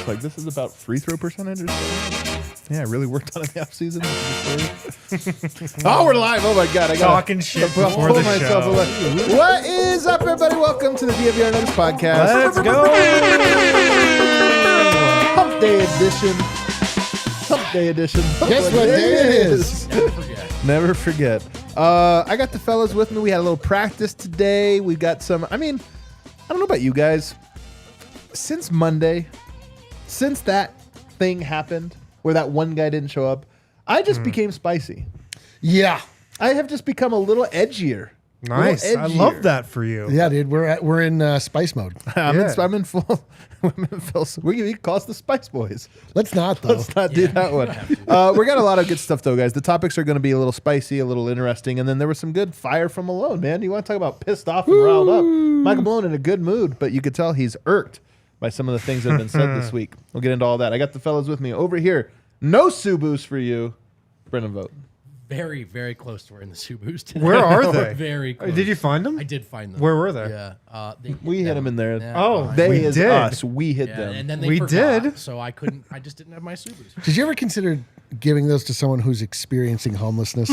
just like, this is about free throw percentage or something. Yeah, I really worked on it in the offseason. Oh, we're live. Oh, my God. I got talking shit before the show. What is up, everybody? Welcome to the DNVR Nuggets Podcast. Let's go. Hump Day edition. Hump Day edition. Guess what day it is? Never forget. I got the fellas with me. We had a little practice today. We got some, I don't know about you guys. Since Monday, since that thing happened where that one guy didn't show up, I just became spicy. Yeah. I have just become a little edgier. Nice. I love that for you. Yeah, dude. We're in spice mode. I'm in full. We can call us the Spice Boys. Let's not, though. Let's not do that one. We got a lot of good stuff, though, guys. The topics are going to be a little spicy, a little interesting, and then there was some good fire from Malone, man. You want to talk about pissed off and riled up? Michael Malone in a good mood, but you could tell he's irked by some of the things that have been said this week. We'll get into all that. I got the fellas with me over here. No Subus for you, Brendan Vogt. Very, very close to wearing the Subus today. Where are they? Very close. Did you find them? I did find them. Where were they? Yeah. We hit them in there. Yeah. Oh, They we is did. us. We hit them. And then they We forgot, did. So I couldn't. I just didn't have my Subus. Did you ever consider giving those to someone who's experiencing homelessness?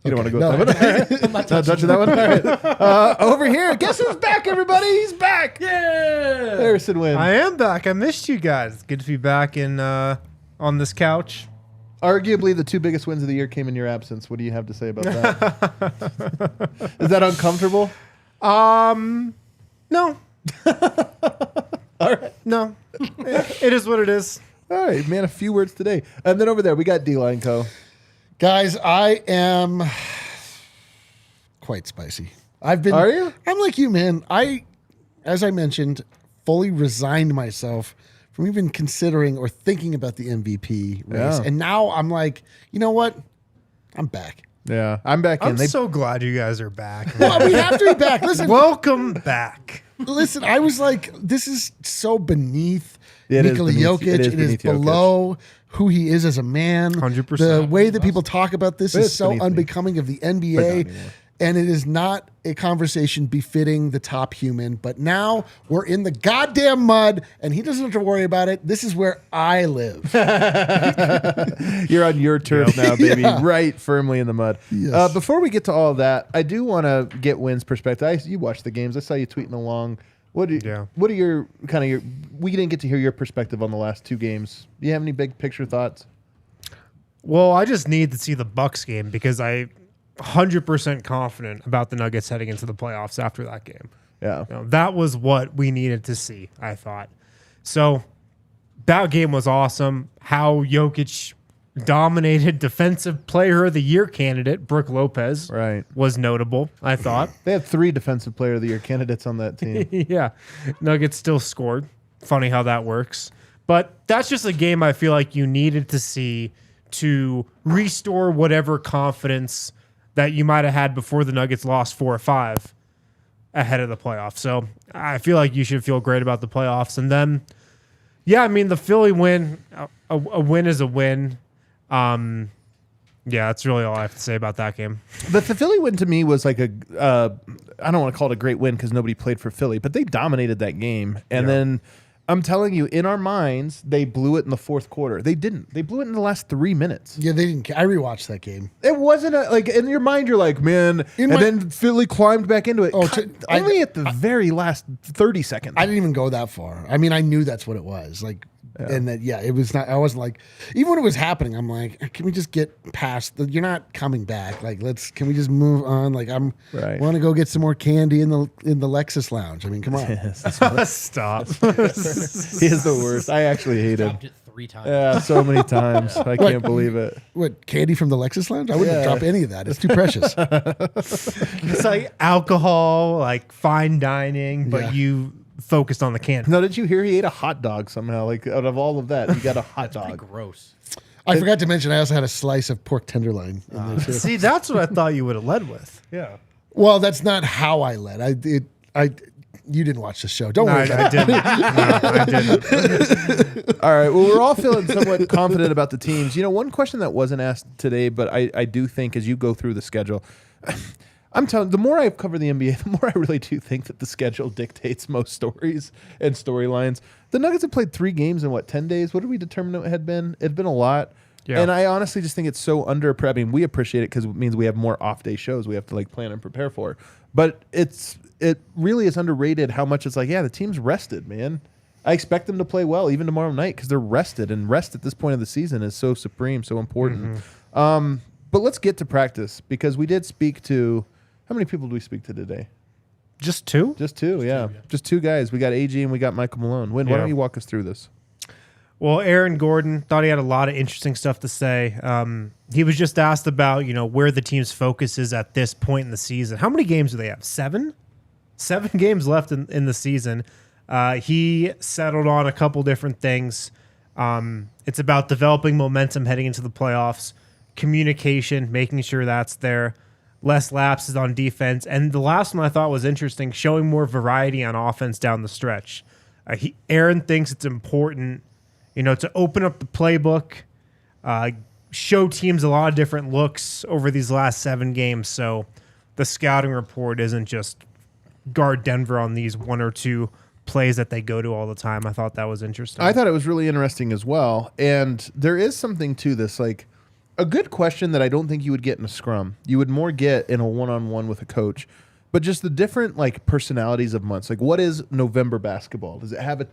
You don't want to go with that one? Not touching that one? All right. Over here, guess who's back, everybody? He's back. Yeah. Harrison Wynn. I am back. I missed you guys. Good to be back in on this couch. Arguably, the two biggest wins of the year came in your absence. What do you have to say about that? Is that uncomfortable? No. All right. No. It is what it is. All right, man, a few words today. And then over there, we got D-Line Co. Guys, I am quite spicy. Are you? I'm like you, man. As I mentioned, fully resigned myself from even considering or thinking about the MVP race. Yeah. And now I'm like, you know what? I'm back. Yeah, I'm back in. I'm so glad you guys are back. Well, we have to be back. Listen, Welcome back. Listen, I was like, this is so beneath It is Nikola beneath- Jokic. it is It is beneath Jokic. below who he is as a man. 100%. The way that people talk about this It is is so beneath me. unbecoming of the But not NBA. anymore. And it is not a conversation befitting the top human. But now we're in the goddamn mud, and he doesn't have to worry about it. This is where I live. You're on your turf now, baby, right firmly in the mud. Yes. Before we get to all that, I do want to get Wynn's perspective. You watched the games. I saw you tweeting along. What are your we didn't get to hear your perspective on the last two games. Do you have any big picture thoughts? Well, I just need to see the Bucks game because I 100% confident about the Nuggets heading into the playoffs after that game. Yeah. That was what we needed to see, I thought. So that game was awesome. How Jokic dominated defensive player of the year candidate, Brook Lopez, Right. was notable, I thought. They had 3 defensive player of the year candidates on that team. Yeah. Nuggets still scored. Funny how that works. But that's just a game I feel like you needed to see to restore whatever confidence that you might have had before the Nuggets lost 4 or 5 ahead of the playoffs. So I feel like you should feel great about the playoffs. And then, the Philly win, a win is a win. Yeah, that's really all I have to say about that game. But the Philly win to me was like I don't want to call it a great win because nobody played for Philly, but they dominated that game. And then I'm telling you, in our minds, they blew it in the fourth quarter. They didn't. They blew it in the last 3 minutes. Yeah, they didn't. I rewatched that game. It wasn't in your mind, you're like, man, then Philly climbed back into it. Only at the very last 30 seconds. I didn't even go that far. I mean, I knew that's what it was. And that, it was not, I wasn't like, even when it was happening, I'm like, can we just get past you're not coming back. Can we just move on? Like, want to go get some more candy in the Lexus lounge. I mean, come on. Stop. He is the worst. I actually hate him. Dropped it 3 times. Yeah, so many times. I can't believe it. What, candy from the Lexus lounge? I wouldn't drop any of that. It's too precious. It's like alcohol, like fine dining, but you focused on the candy. No, did you hear he ate a hot dog somehow? Like, out of all of that, he got a hot Pretty dog. gross. I forgot to mention, I also had a slice of pork tenderloin in there too. See, that's what I thought you would have led with. Yeah. Well, that's not how I led. You didn't watch the show. Don't No, worry. I didn't. No, I didn't. All right. Well, we're all feeling somewhat confident about the teams. One question that wasn't asked today, but I do think as you go through the schedule, I'm telling. The more I've covered the NBA, the more I really do think that the schedule dictates most stories and storylines. The Nuggets have played 3 games in 10 days? What did we determine it had been? It'd been a lot. Yeah. And I honestly just think it's so under. I mean, we appreciate it because it means we have more off day shows we have to like plan and prepare for. But it really is underrated how much it's like. Yeah, the team's rested, man. I expect them to play well even tomorrow night because they're rested, and rest at this point of the season is so supreme, so important. But let's get to practice because we did speak to. How many people do we speak to today? Just 2? Just 2, yeah. Just 2 guys. We got AG and we got Michael Malone. Why don't you walk us through this? Well, Aaron Gordon thought he had a lot of interesting stuff to say. He was just asked about, where the team's focus is at this point in the season. How many games do they have? 7? 7 games left in the season. He settled on a couple different things. It's about developing momentum heading into the playoffs, communication, making sure that's there, less lapses on defense. And the last one I thought was interesting, showing more variety on offense down the stretch. Aaron thinks it's important, to open up the playbook, show teams a lot of different looks over these last 7 games. So the scouting report isn't just guard Denver on these 1 or 2 plays that they go to all the time. I thought that was interesting. I thought it was really interesting as well. And there is something to this, like a good question that I don't think you would get in a scrum. You would more get in a one-on-one with a coach. But just the different like personalities of months. Like what is November basketball? Does it have a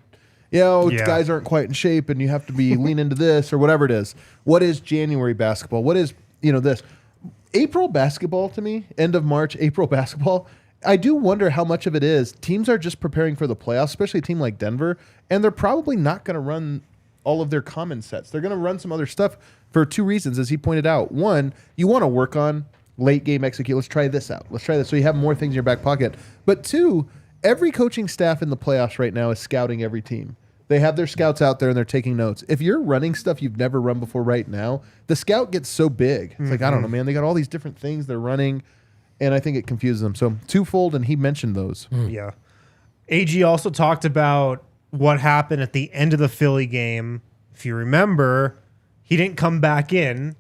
guys aren't quite in shape and you have to be lean into this or whatever it is. What is January basketball? What is, this? April basketball to me, end of March, April basketball, I do wonder how much of it is teams are just preparing for the playoffs, especially a team like Denver, and they're probably not going to run all of their common sets. They're going to run some other stuff for 2 reasons, as he pointed out. One, you want to work on late game execute. Let's try this out. Let's try this. So you have more things in your back pocket. But 2, every coaching staff in the playoffs right now is scouting every team. They have their scouts out there and they're taking notes. If you're running stuff you've never run before right now, the scout gets so big. It's like, I don't know, man. They got all these different things they're running, and I think it confuses them. So twofold, and he mentioned those. Yeah. AG also talked about what happened at the end of the Philly game. If you remember, he didn't come back in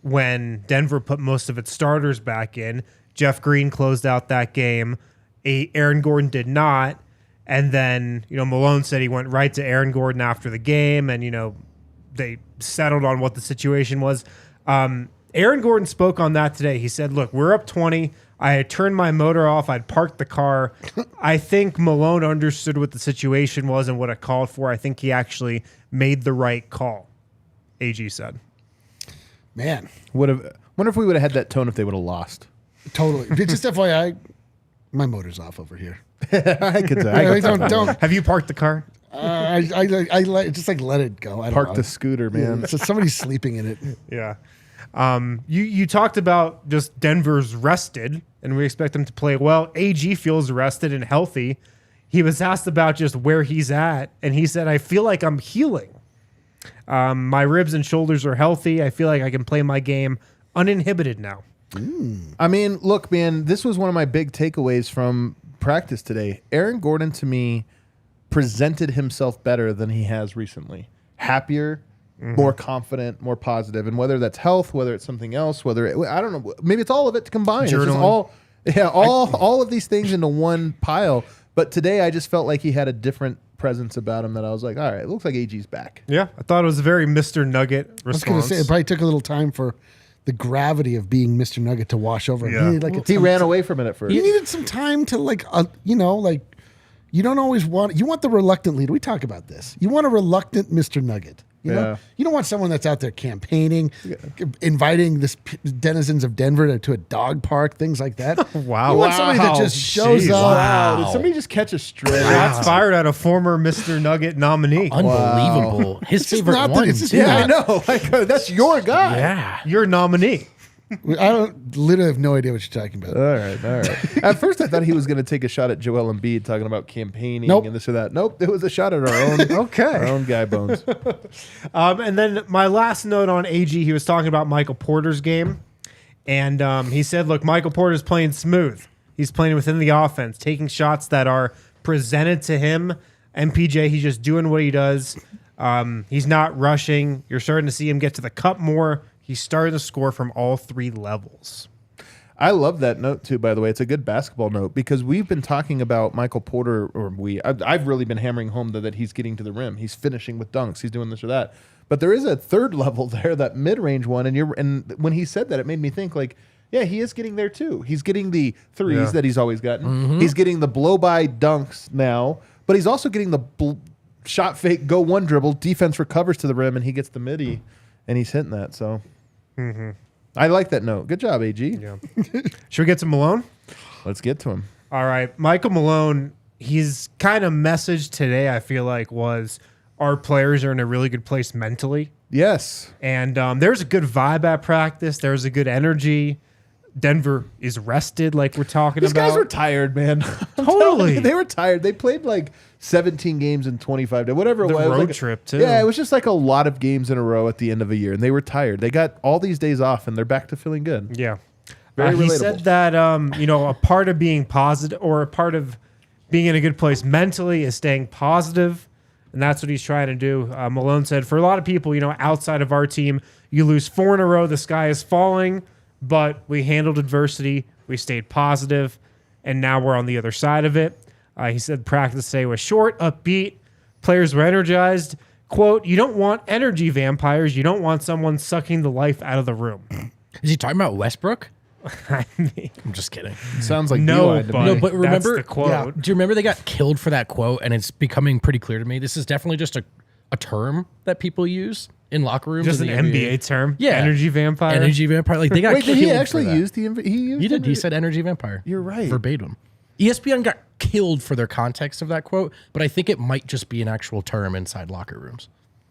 when Denver put most of its starters back in. Jeff Green closed out that game. Aaron Gordon did not. And then, Malone said he went right to Aaron Gordon after the game, and, they settled on what the situation was. Aaron Gordon spoke on that today. He said, look, we're up 20. I had turned my motor off. I'd parked the car. I think Malone understood what the situation was and what it called for. I think he actually made the right call, AG said. Man. Wonder if we would have had that tone if they would have lost. Totally. Just FYI, my motor's off over here. I could say. Don't. Have you parked the car? I just let it go. I don't Park know. the scooter, man. Yeah, so somebody's sleeping in it. Yeah. You talked about just Denver's rested, and we expect them to play well. AG feels rested and healthy. He was asked about just where he's at, and he said, I feel like I'm healing. My ribs and shoulders are healthy. I feel like I can play my game uninhibited now. I mean, look, man, this was one of my big takeaways from practice today. Aaron Gordon, to me, presented himself better than he has recently. Happier, more confident, more positive. And whether that's health, whether it's something else, I don't know, maybe it's all of it combined. Journaling. It's just all of these things into one pile. But today I just felt like he had a different presence about him that I was like, all right, it looks like AG's back. Yeah, I thought it was a very Mr. Nugget response. I was going to say, it probably took a little time for the gravity of being Mr. Nugget to wash over him. Yeah. He ran away from it at first. You needed some time to you don't always you want the reluctant leader. We talk about this. You want a reluctant Mr. Nugget. You know, you don't want someone that's out there campaigning, inviting denizens of Denver to a dog park, things like that. Wow. You want somebody that just shows up. Wow. Did somebody just catch a stray? Shots fired at a former Mr. Nugget nominee. Unbelievable. His favorite one. I know. That's your guy. Yeah. Your nominee. I literally have no idea what you're talking about. All right. At first, I thought he was going to take a shot at Joel Embiid, talking about campaigning and this or that. Nope, it was a shot at our own. Our own guy bones. And then my last note on AG, he was talking about Michael Porter's game, and he said, "Look, Michael Porter's playing smooth. He's playing within the offense, taking shots that are presented to him. MPJ, he's just doing what he does. He's not rushing. You're starting to see him get to the cup more." He's starting to score from all 3 levels. I love that note too, by the way. It's a good basketball note because we've been talking about Michael Porter, I've really been hammering home that he's getting to the rim. He's finishing with dunks. He's doing this or that. But there is a third level there, that mid-range one. And when he said that, it made me think like, yeah, he is getting there too. He's getting the threes that he's always gotten. Mm-hmm. He's getting the blow-by dunks now, but he's also getting the shot fake, go one dribble, defense recovers to the rim, and he gets the midi, and he's hitting that. So I like that note. Good job, AG. Yeah. Should we get to Malone? Let's get to him. All right. Michael Malone, his kind of message today, I feel like, was our players are in a really good place mentally. Yes. And there's a good vibe at practice. There's a good energy. Denver is rested, like we're talking These about. guys were tired, man. Totally. They were tired. They played like 17 games in 25 days, whatever it The was. road trip, too. Yeah, it was just like a lot of games in a row at the end of a year, and they were tired. They got all these days off, and they're back to feeling good. Yeah. Very he relatable. said that, a part of being positive or a part of being in a good place mentally is staying positive, and that's what he's trying to do. Malone said, for a lot of people, outside of our team, you lose 4 in a row, the sky is falling, but we handled adversity, we stayed positive, and now we're on the other side of it. He said practice today was short, upbeat, players were energized. Quote, you don't want energy vampires, you don't want someone sucking the life out of the room. Is he talking about Westbrook? I mean, I'm just kidding. Sounds like no, Eli to but, me. No, but remember- that's the quote. Yeah. Do you remember they got killed for that quote? And it's becoming pretty clear to me. This is definitely just a term that people use in locker rooms. Just an in the NBA term. Yeah. Energy vampire. Energy vampire. Like they got Wait, killed. did he actually for that. use the he used He did. it? He said energy vampire. You're right. Verbatim. ESPN got killed for their context of that quote, but I think it might just be an actual term inside locker rooms.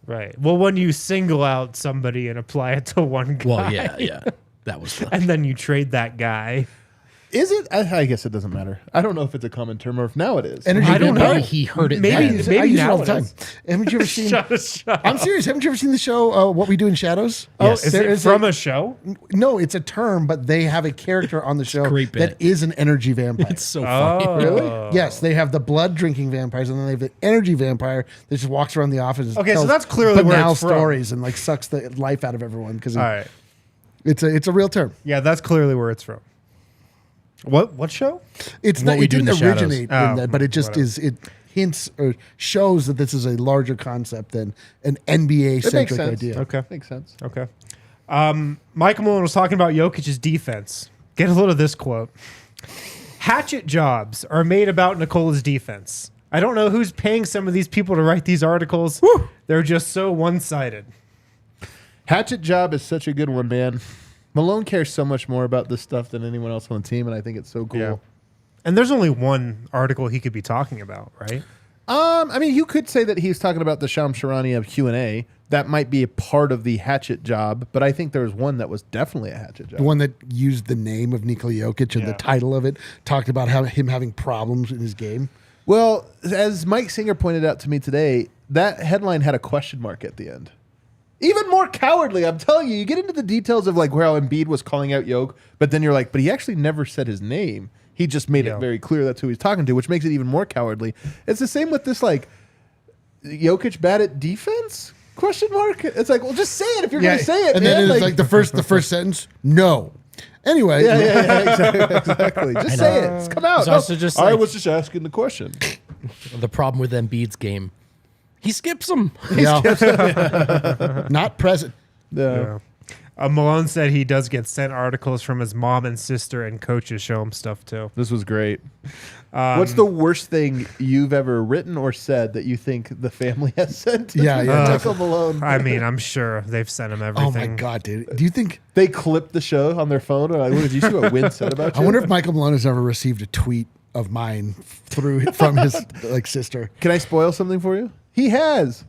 Right. Well, when you single out somebody and apply it to one guy, Well, yeah. That was fun. and then you trade that guy. Is it? I guess it doesn't matter. I don't know if it's a common term or if now it is. Energy I don't vampire. know. He heard it. Maybe- then. maybe I use it now all the it time. is. Haven't you ever seen? Shut I'm serious. Haven't you ever seen the show What We Do in Shadows? Is There it is from a show? No, it's a term, but they have a character on the show great bit. that is an energy vampire. It's so funny. Really? Yes, they have the blood drinking vampires, and then they have the energy vampire that just walks around the office. And Okay, so tells that's clearly where banal it's from. stories and like sucks the life out of everyone because All right. it's a real term. Yeah, that's clearly where it's from. What show? It's What not. We It Do in didn't the Shadows. originate Oh, in that, but it just whatever. is. It hints or shows that this is a larger concept than an NBA It makes centric sense. idea. Okay. Makes sense. Okay. Michael Malone was talking about Jokic's defense. Get a load of this quote. Hatchet jobs are made about Nikola's defense. I don't know who's paying some of these people to write these articles. They're just so one-sided. Hatchet job is such a good one, man. Malone cares so much more about this stuff than anyone else on the team, and I think it's so cool. Yeah. And there's only one article he could be talking about, right? I mean, you could say that he's talking about the Shams Charania of Q&A. That might be a part of the hatchet job, but I think there was one that was definitely a hatchet job. The one that used the name of Nikola Jokic and Yeah. the title of it talked about him having problems in his game. Well, as Mike Singer pointed out to me today, that headline had a question mark at the end. Even more cowardly, I'm telling you. You get into the details of like where how Embiid was calling out Jokic, but then you're like, but he actually never said his name. He just made Yeah. it very clear that's who he's talking to, which makes it even more cowardly. It's the same with this, like, Jokic bad at defense? Question mark. It's like, well, just say it if you're going to say it, and man. then it's like the first sentence. No. Anyway, yeah, exactly. Just say it. Just come out. It's also just I like- was just asking the question. The problem with Embiid's game, he skips them. yeah. Not present. Yeah. Malone said he does get sent articles from his mom and sister, and coaches show him stuff too. This was great. What's the worst thing you've ever written or said that you think the family has sent? Yeah, yeah. Michael Malone. I mean, I'm sure they've sent him Oh everything. my God, dude! Do you think? They clipped the show on their phone. Or like, what did you see what Win said about you? I wonder if Michael Malone has ever received a tweet of mine from his like sister. Can I spoil something for you? He has.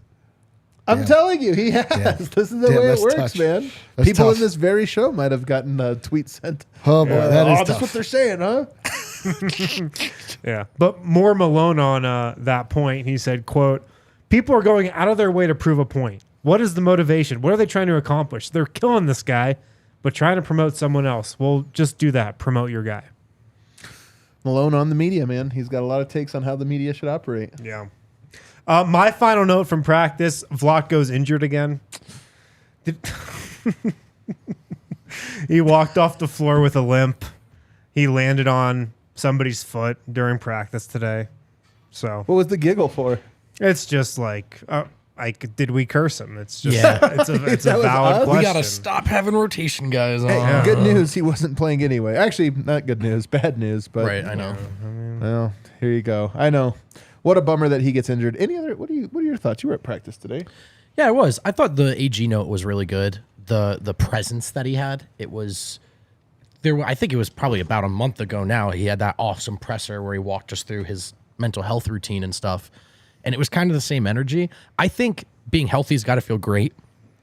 I'm telling you, he has. Damn. This is the Damn, way it that's works, tough. man. That's People tough. in this very show might have gotten a tweet sent. Oh boy, that is that's tough. what they're saying, huh? Yeah. But more Malone on that point, he said, quote, people are going out of their way to prove a point. What is the motivation? What are they trying to accomplish? They're killing this guy, but trying to promote someone else. Well, just do that. Promote your guy. Malone on the media, man. He's got a lot of takes on how the media should operate. Yeah. My final note from practice, Vogt goes injured again. He walked off the floor with a limp. He landed on somebody's foot during practice today. So What was the giggle for? it's just like, did we curse him? It's just, Yeah. it's a That was valid us? question. We gotta stop having rotation guys on. Hey, good news, he wasn't playing anyway. Actually, not good news, bad news. But Right, I know. well, here you go. I know. What a bummer that he gets injured. Any other? What are your thoughts? You were at practice today. Yeah, it was. I thought the AG note was really good. The presence that he had, it was there. I think it was probably about a month ago now. He had that awesome presser where he walked us through his mental health routine and stuff, and it was kind of the same energy. I think being healthy's got to feel great.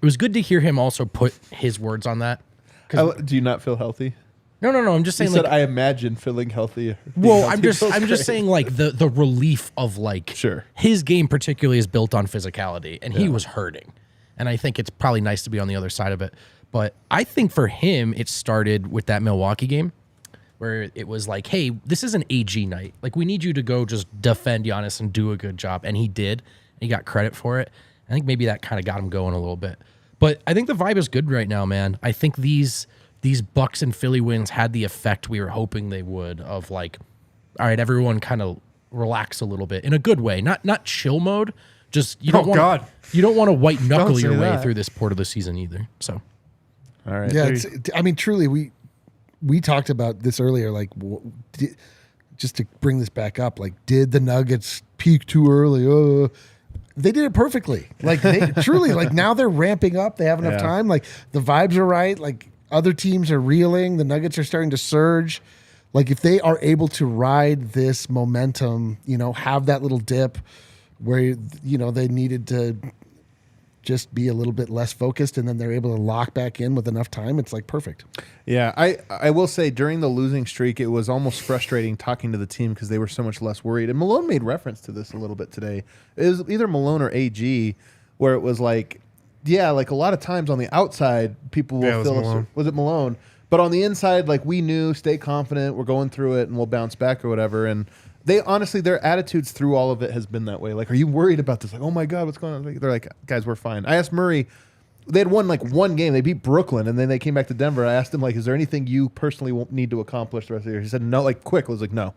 It was good to hear him also put his words on that. Do you not feel healthy? No. I'm just You saying. said Like, I imagine feeling healthy. well, I'm just saying like the relief of like Sure. his game particularly is built on physicality, and he was hurting, and I think it's probably nice to be on the other side of it. But I think for him, it started with that Milwaukee game where it was like, hey, this is an AG night. Like we need you to go just defend Giannis and do a good job, and he did. And he got credit for it. I think maybe that kind of got him going a little bit. But I think the vibe is good right now, man. I think these Bucks and Philly wins had the effect we were hoping they would of like, all right, everyone kind of relax a little bit in a good way, not chill mode. Just you don't want you don't want to white knuckle your way that. through this part of the season either. So All right. Yeah, I mean, truly, we talked about this earlier. Like, just to bring this back up, like, did the Nuggets peak too early? They did it perfectly. Like, they truly, like, now they're ramping up. They have enough time. Like, the vibes are right. Like, other teams are reeling. The Nuggets are starting to surge. Like, if they are able to ride this momentum, have that little dip where, they needed to just be a little bit less focused, and then they're able to lock back in with enough time, it's like perfect. Yeah, I will say during the losing streak, it was almost frustrating talking to the team because they were so much less worried. And Malone made reference to this a little bit today. It was either Malone or AG, where it was like, like a lot of times on the outside, people will feel us. Was it Malone? But on the inside, like we knew, stay confident, we're going through it, and we'll bounce back or whatever. And they honestly, their attitudes through all of it has been that way. Like, are you worried about this? Like, oh my God, what's going on? They're like, guys, we're fine. I asked Murray, they had won like one game. They beat Brooklyn, and then they came back to Denver. I asked him, like, is there anything you personally won't need to accomplish the rest of the year? He said, no, like, quick. I was like, no.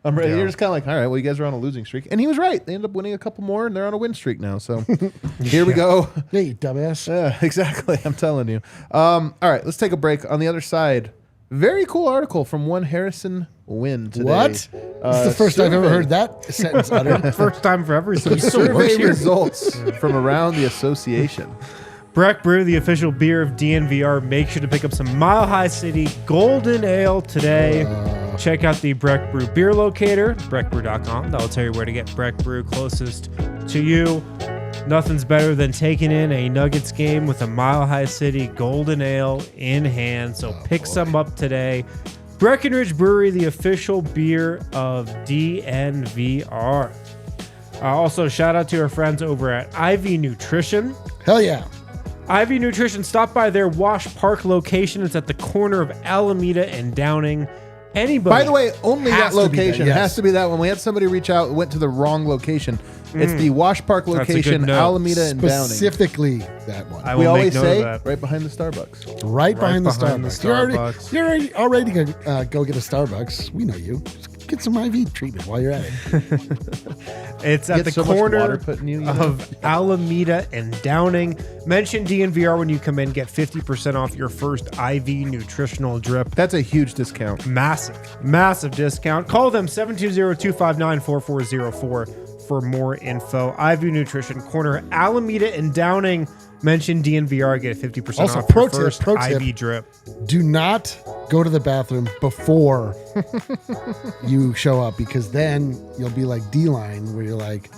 I'm ready. You're just kind of like, all right, well, you guys are on a losing streak. And he was right. They ended up winning a couple more, and they're on a win streak now. So here we go. Yeah, you dumbass. Yeah, exactly. I'm telling you. All right, let's take a break. On the other side, very cool article from one Harrison Wynn today. What? It's the first I've ever heard that sentence uttered. First time for everything. Survey results from around the association. Breck Brew, the official beer of DNVR. Make sure to pick up some Mile High City Golden Ale today. Check out the Breck Brew beer locator, breckbrew.com. That'll tell you where to get Breck Brew closest to you. Nothing's better than taking in a Nuggets game with a Mile High City Golden Ale in hand. So pick some up today. Breckenridge Brewery, the official beer of DNVR. Also, shout out to our friends over at Ivy Nutrition. Hell yeah. Ivy Nutrition, stop by their Wash Park location. It's at the corner of Alameda and Downing. Anybody. By the way, only that Has to be location. that, yes. Has to be that one. We had somebody reach out, went to the wrong location. It's the Wash Park a good location, note. Alameda and Downing. Specifically that one. I We will always make note say of that. right behind the Starbucks. Right behind the behind the Starbucks. You're already going to go get a Starbucks. We know you. Just get some IV treatment while you're at it. It's at Get the so much water corner put in you, you know? of Alameda and Downing. Mention DNVR when you come in. Get 50% off your first IV nutritional drip. That's a huge discount. Massive discount. Call them 720-259-4404 for more info. IV Nutrition, corner Alameda and Downing. Mention DNVR, get 50% Also, off pro your tip, first pro IV tip. drip. Do not go to the bathroom before you show up, because then you'll be like D-line, where you're like,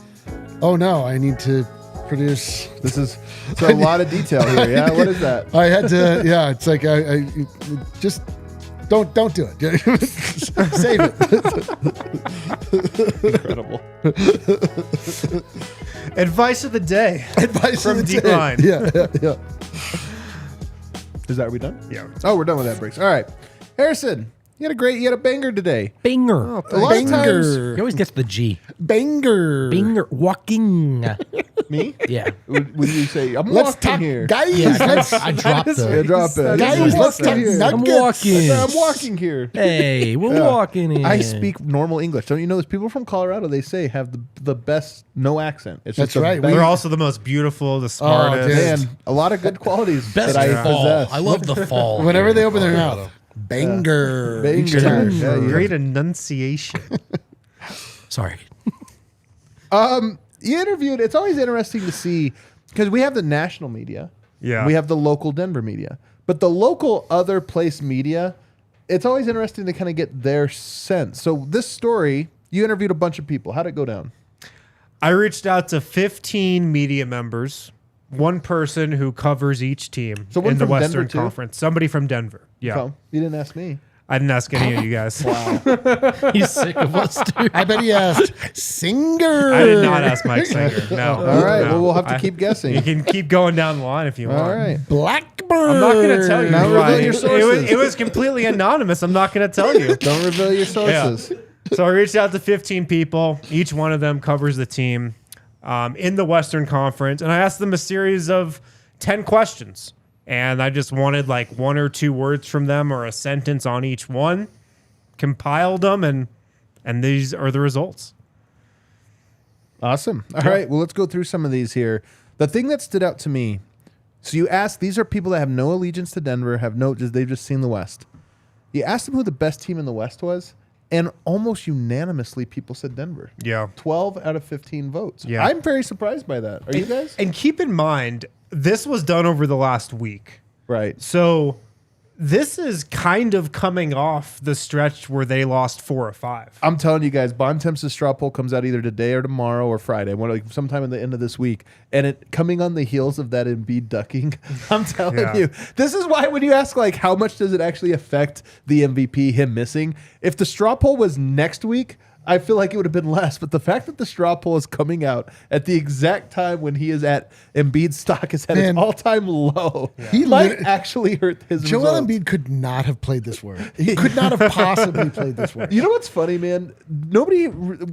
oh no, I need to produce. It's a lot of detail here. Yeah, what is that? I had to. Yeah, it's like I just don't do it. Save it. Incredible. Advice of the day. Advice From of the day. D-line. Yeah. Is that, are we done? Yeah. Oh, we're done with that breaks. All right. Harrison, you had a banger today. banger. A lot of times, He always gets the G. Banger. Banger. Walking. Me? Yeah. When you say, I'm Let's walking talk, here. guys. Yeah, let's I dropped Yeah, the. drop it. guys. Let's talk here. Nuggets. I'm walking. I'm walking here. Hey, we're Yeah. walking in. I speak normal English. Don't you know? There's people from Colorado. They say have the best no accent. It's That's just the right. best- They're also the most beautiful, the smartest. dude. Man, a lot of good qualities Best that I fall. possess. I love the fall. Whenever here they in open their Colorado. mouth, banger. Each Banger. time. Yeah, yeah. Great enunciation. Sorry. You interviewed. It's always interesting to see because we have the national media. Yeah. We have the local Denver media, but the local other place media. It's always interesting to kind of get their sense. So this story, you interviewed a bunch of people. How'd it go down? I reached out to 15 media members, one person who covers each team So one in the from Denver, Western too? Conference. Somebody from Denver. Yeah. Oh, you didn't ask me. I didn't ask any of you guys. He's sick of us, dude. I bet he asked Singer. I did not ask Mike Singer. No. All right. No. Well, we'll have to keep guessing. You can keep going down the line if you want. All right. Blackbird. I'm not going to tell you. Now who reveal I- your it was, sources. it was completely anonymous. I'm not going to tell you. Don't reveal your sources. So I reached out to 15 people. Each one of them covers the team in the Western Conference. And I asked them a series of 10 questions. And I just wanted like one or two words from them or a sentence on each one. Compiled them, and these are the results. Awesome. All right. Well, let's go through some of these here. The thing that stood out to me. So you asked, these are people that have no allegiance to Denver, they've just seen the West. You asked them who the best team in the West was, and almost unanimously people said Denver. Yeah. 12 out of 15 votes. Yeah. I'm very surprised by that. Are you guys? And keep in mind, this was done over the last week. Right. So this is kind of coming off the stretch where they lost 4 or 5. I'm telling you guys, Bontemps' straw poll comes out either today or tomorrow or Friday, sometime in the end of this week. And it coming on the heels of that Embiid ducking, I'm telling Yeah. you, this is why when you ask like how much does it actually affect the MVP, him missing, if the straw poll was next week, I feel like it would have been less. But the fact that the straw poll is coming out at the exact time when he is at Embiid's stock is at Man. its all-time low, He might lit- actually hurt his Joel results. Embiid could not have played this word. He could not have possibly played this word. You know what's funny, man?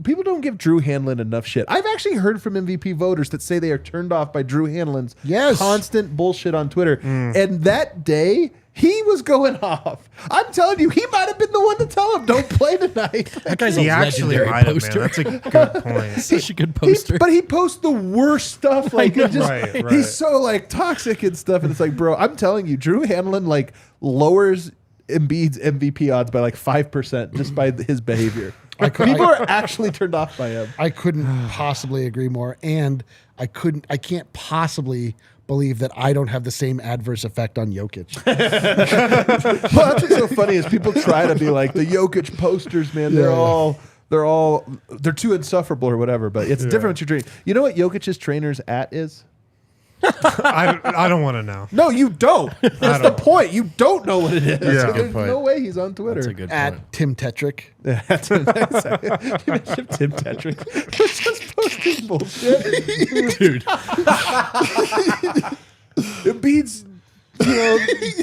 People don't give Drew Hanlon enough shit. I've actually heard from MVP voters that say they are turned off by Drew Hanlon's Yes. constant bullshit on Twitter. And that day, he was going off. I'm telling you, he might have been the one to tell him, don't play tonight. That guy's He a actually legendary might have, man. poster. That's a good point. Such a good poster. But he posts the worst stuff. Like, it just, Right, right. he's so like toxic and stuff. And it's like, bro, I'm telling you, Drew Hanlon like lowers Embiid's MVP odds by like 5% just by his behavior. People are actually turned off by him. I couldn't possibly agree more, and I can't possibly believe that I don't have the same adverse effect on Jokic. Well, that's what's so funny is people try to be like the Jokic posters, man. They're too insufferable or whatever. But it's different what you're doing. You know what Jokic's trainer's at is? I don't want to know. No, you don't. That's the point. You don't know what it is. That's a So good there's point. no way he's on Twitter. That's a good point. At Tim Tetrick. That's Tim Tetrick. He's just posting bullshit. Dude. Embiid's,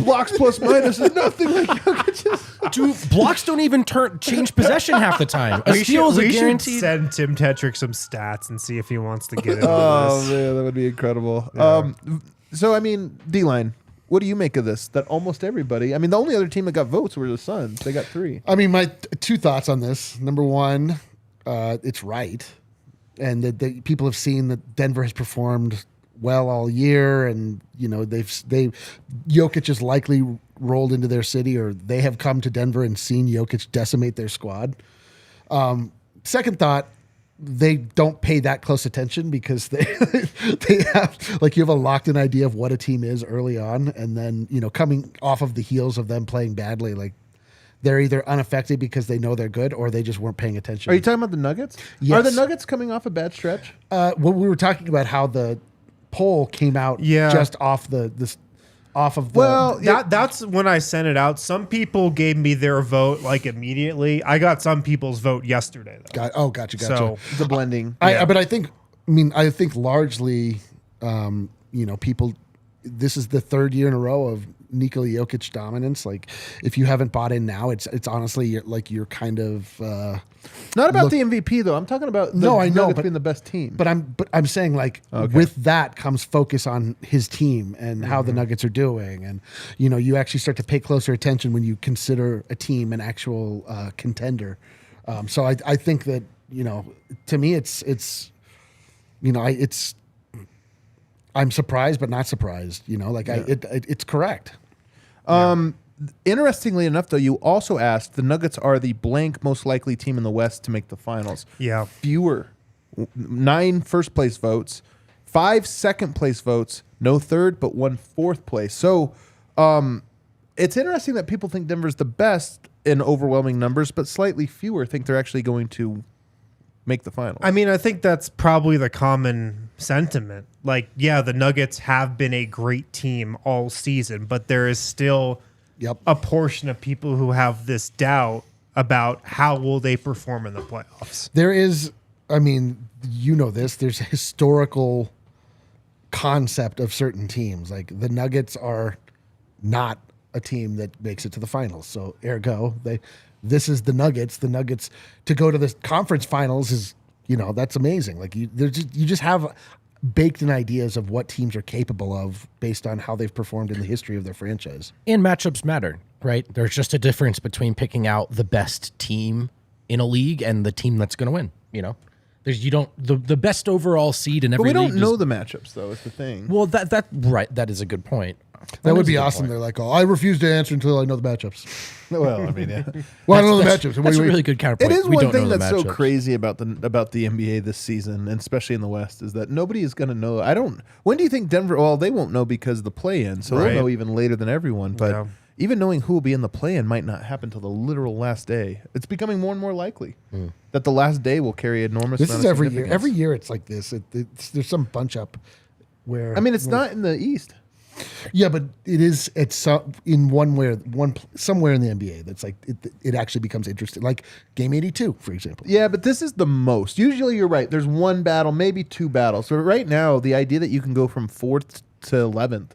blocks plus minus is nothing like Jokic's. Dude, blocks don't even change possession half the time. A steal is a we should guaranteed. send Tim Tetrick some stats and see if he wants to get into Oh this. man, that would be incredible. So I mean, D-line, what do you make of this? That almost everybody. I mean, the only other team that got votes were the Suns. They got 3. I mean, my two thoughts on this. Number one, it's right, and that people have seen that Denver has performed well all year, and Jokic is likely rolled into their city, or they have come to Denver and seen Jokic decimate their squad. Second thought, they don't pay that close attention because they have you have a locked in idea of what a team is early on, and then coming off of the heels of them playing badly, like they're either unaffected because they know they're good, or they just weren't paying attention. Are you talking about the Nuggets? Yes. Are the Nuggets coming off a bad stretch? Well, we were talking about how the poll came out just off off of the Well, That's when I sent it out. Some people gave me their vote like immediately. I got some people's vote yesterday though. gotcha. So The blending. But I think largely, people. This is the third year in a row of Nikola Jokic dominance. Like, if you haven't bought in now, it's honestly you're kind of Not about the MVP though. I'm talking about the I know, Nuggets being the best team. But I'm saying like with that comes focus on his team and how the Nuggets are doing, and you actually start to pay closer attention when you consider a team an actual contender. So I think that to me it's I'm surprised but not surprised. It's correct. Interestingly enough, though, you also asked, the Nuggets are the blank most likely team in the West to make the finals. Yeah. Fewer. 9 first place votes, 5 second place votes, no third, but 1 fourth place. So it's interesting that people think Denver's the best in overwhelming numbers, but slightly fewer think they're actually going to make the finals. I mean, I think that's probably the common sentiment. Like, yeah, the Nuggets have been a great team all season, but there is still a portion of people who have this doubt about how will they perform in the playoffs. There is, I mean, there's a historical concept of certain teams. Like, the Nuggets are not a team that makes it to the finals. So ergo, this is the Nuggets. The Nuggets to go to the conference finals is, that's amazing. Like, you just have baked in ideas of what teams are capable of based on how they've performed in the history of their franchise. And matchups matter, right? There's just a difference between picking out the best team in a league and the team that's going to win. The best overall seed in every league. But we don't know the matchups, though, is the thing. Well, that is a good point. That would be awesome. They're like, I refuse to answer until I know the matchups. Well, I mean, yeah. Well, I don't know the matchups. That's a really good counterpoint. It is We one don't thing know the that's so matchups. crazy about the NBA this season, and especially in the West, is that nobody is going to know. When do you think Denver? Well, they won't know because of the play-in, so Right. they'll know even later than everyone. But Yeah. even knowing who will be in the play-in might not happen till the literal last day. It's becoming more and more likely that the last day will carry enormous. This amount is of every year. significance. Every year it's like this. There's some bunch up where. I mean, it's not in the East. Yeah, but it is. It's somewhere in the NBA that's like it actually becomes interesting. Like game 82, for example. Yeah, but this is the most. Usually, you're right. There's one battle, maybe 2 battles. So right now, the idea that you can go from 4th to 11th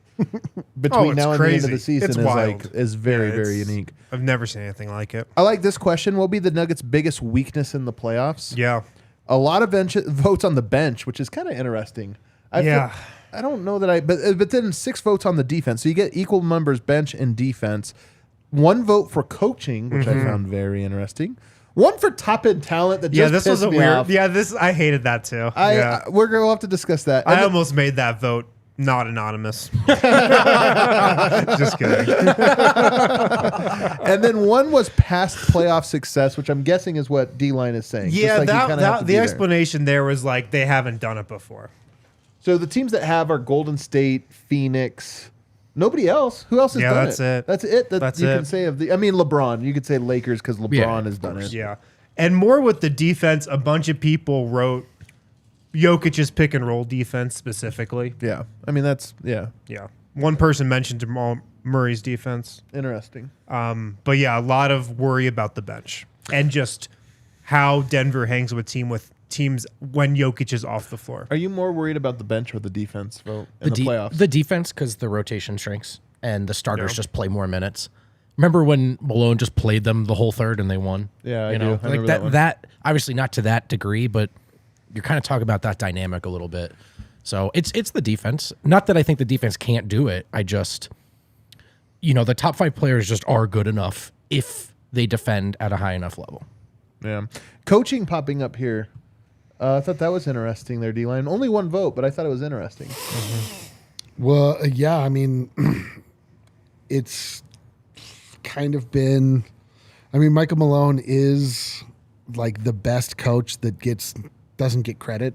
between it's now and crazy. the end of the season It's is wild. very Yeah, very it's- unique. I've never seen anything like it. I like this question. What will be the Nuggets' biggest weakness in the playoffs? Yeah. A lot of votes on the bench, which is kind of interesting. I don't know that but then 6 votes on the defense. So you get equal numbers bench and defense. 1 vote for coaching, which I found very interesting. 1 for top end talent that just This pissed was a me weird. off. Yeah, I hated that too. We're going to have to discuss that. And I then- almost made that vote not anonymous. Just kidding. and then 1 was past playoff success, which I'm guessing is what D-Line is saying. Just Yeah, like you kinda have to be the there. explanation there was like they haven't done it before. So the teams that have are Golden State, Phoenix, nobody else. Who else has Yeah, done that's it? it. That's it. That's you it. can say of the. I mean, LeBron. You could say Lakers because LeBron has done it. Yeah. And more with the defense, a bunch of people wrote Jokic's pick and roll defense specifically. Yeah. I mean, that's Yeah. One person mentioned Jamal Murray's defense. interesting. But yeah, a lot of worry about the bench and just how Denver hangs with teams when Jokic is off the floor. Are you more worried about the bench or the defense vote in the playoffs? The defense, because the rotation shrinks and the starters Yeah. just play more minutes. Remember when Malone just played them the whole third and they won? Yeah, I you do. know, I like remember that. that one. Obviously not to that degree, but you're kind of talking about that dynamic a little bit. So it's the defense. Not that I think the defense can't do it. I just, the top 5 players just are good enough if they defend at a high enough level. Yeah. Coaching popping up here. I thought that was interesting there, D-Line. Only 1 vote, but I thought it was interesting. Well, yeah. I mean, it's kind of been. I mean, Michael Malone is like the best coach that doesn't get credit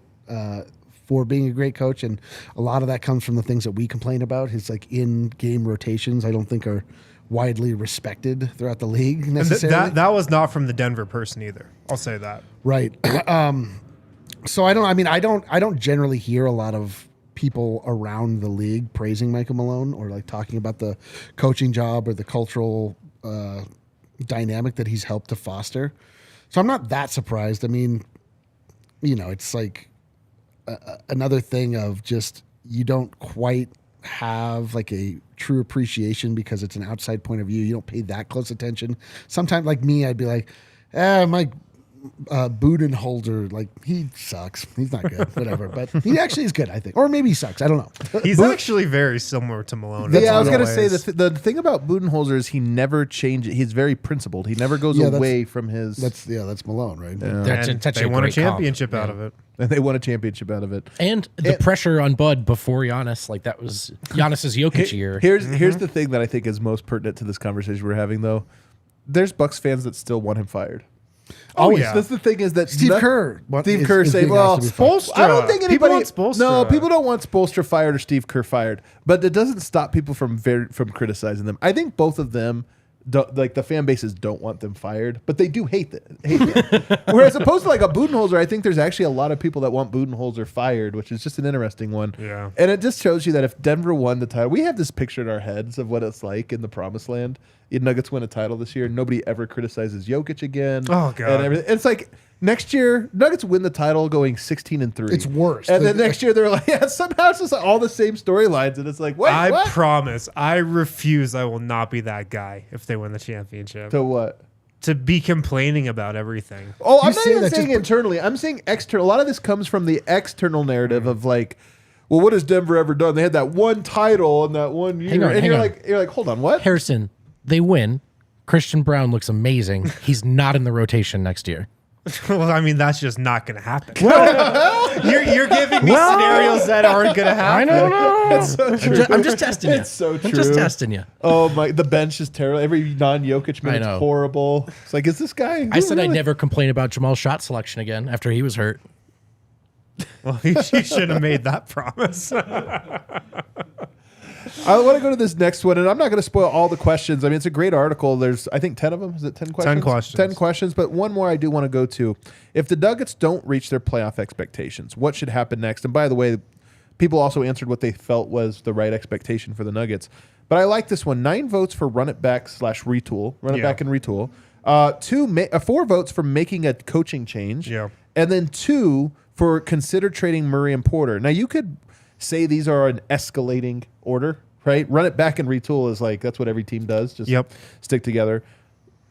for being a great coach, and a lot of that comes from the things that we complain about. His like in-game rotations, I don't think are widely respected throughout the league And necessarily. that was not from the Denver person either. I'll say that. Right. So I don't generally hear a lot of people around the league praising Michael Malone or like talking about the coaching job or the cultural dynamic that he's helped to foster. So I'm not that surprised. I mean, it's like another thing of just you don't quite have like a true appreciation because it's an outside point of view. You don't pay that close attention. Sometimes, like me, I'd be like, my Budenholzer, like he sucks. He's not good, whatever. But he actually is good, I think. Or maybe he sucks. I don't know. He's actually very similar to Malone. Yeah, I was gonna say the thing about Budenholzer is he never changes. He's very principled. He never goes away from his. That's Malone, right? They won a championship out of it. And they won a championship out of it. And the pressure on Bud before Giannis, like that was Giannis's Jokic year. Here's the thing that I think is most pertinent to this conversation we're having, though. There's Bucks fans that still want him fired. Oh yeah, that's the thing is that Steve Kerr saying, "Well, Spoelstra. I don't think anybody People want Spoelstra. No, people don't want Spoelstra fired or Steve Kerr fired, but it doesn't stop people from criticizing them. I think both of them, like the fan bases, don't want them fired, but they do hate them. Whereas opposed to like a Budenholzer, I think there's actually a lot of people that want Budenholzer fired, which is just an interesting one. Yeah, and it just shows you that if Denver won the title, we have this picture in our heads of what it's like in the Promised Land. Nuggets win a title this year. Nobody ever criticizes Jokic again. Oh god! And everything. It's like next year, Nuggets win the title going 16-3. It's worse. And then next year they're like, yeah, somehow it's just like all the same storylines, and it's like, wait, I promise, I refuse. I will not be that guy if they win the championship. To what? To be complaining about everything. Oh, I'm not even saying internally. I'm saying external. A lot of this comes from the external narrative of like, well, what has Denver ever done? They had that one title in that one year, you're like, hold on, what? Harrison, they win. Christian Brown looks amazing. He's not in the rotation next year. Well, I mean, that's just not going to happen. You're giving me scenarios that aren't going to happen. I don't know. It's so true. I'm just testing you. It's so true. I'm just testing you. Oh my! The bench is terrible. Every non-Jokic minute's know. horrible. It's like, is this guy? I said I'd never complain about Jamal's shot selection again after he was hurt. Well, you should have made that promise. I want to go to this next one, and I'm not going to spoil all the questions. I mean, it's a great article. There's, I think, 10 of them. Is it 10 questions? 10 questions. 10 questions, but one more I do want to go to. If the Nuggets don't reach their playoff expectations, what should happen next? And by the way, people also answered what they felt was the right expectation for the Nuggets. But I like this one. 9 votes for run it back / retool. Run it back and retool. 4 votes for making a coaching change. Yeah. And then 2 for consider trading Murray and Porter. Now, you could say these are an escalating order, right? Run it back and retool is like, that's what every team does. Just stick together.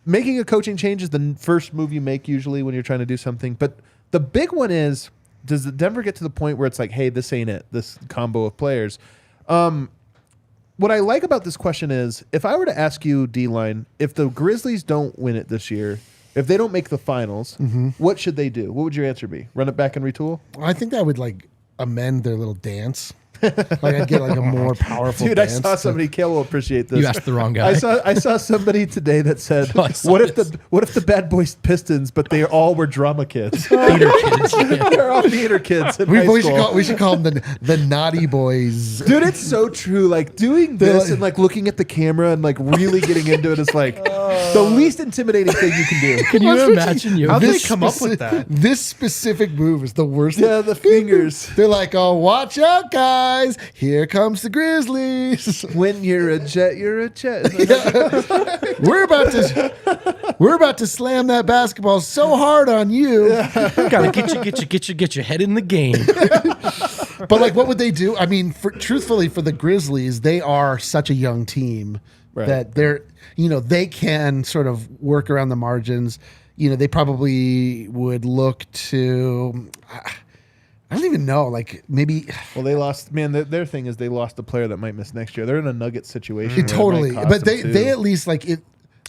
Making a coaching change is the first move you make usually when you're trying to do something. But the big one is, does the Denver get to the point where it's like, hey, this ain't it, this combo of players? What I like about this question is, if I were to ask you, D-Line, if the Grizzlies don't win it this year, if they don't make the finals, what should they do? What would your answer be? Run it back and retool? I think that would like amend their little dance. Like I'd get like a more powerful Dude, dance. I saw somebody, Kale will appreciate this. You asked the wrong guy. I saw somebody today that said, Oh, I saw what if the Bad Boys Pistons, but they all were drama kids? Theater kids. Yeah. They're all theater kids in high school. We should call them the naughty boys. Dude, it's so true. Like doing this and like looking at the camera and like really getting into it is like the least intimidating thing you can do. Can you imagine you? How did they come up with that? This specific move is the worst. Yeah, the fingers. They're like, oh, watch out, guys. Here comes the Grizzlies. When you're a jet, you're a jet. We're about to slam that basketball so hard on you. Gotta get your head in the game. But like, what would they do? I mean, truthfully, for the Grizzlies, they are such a young team that they can sort of work around the margins. They probably would look to. I don't even know. Like maybe. Well, they lost. Man, their thing is they lost a player that might miss next year. They're in a Nugget situation. where it Totally, might cost but them they too. at least like it.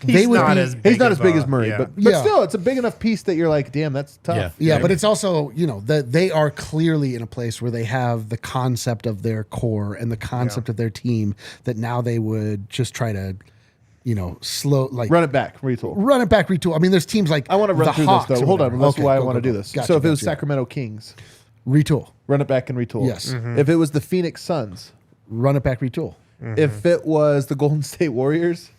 He's not as big as Murray, yeah. but Yeah. still, it's a big enough piece that you're like, damn, that's tough. Yeah, but it's also, that they are clearly in a place where they have the concept of their core and the concept of their team that now they would just try to, Run it back, retool. Run it back, retool. I mean, there's teams like I want to run the through Hawks this though. or Hold on, whatever. that's why I go, want to go, do go. this. Gotcha, So if it was gotcha. Sacramento Kings, Retool, run it back and retool. Yes. If it was the Phoenix Suns, run it back, retool. if it was the Golden State Warriors,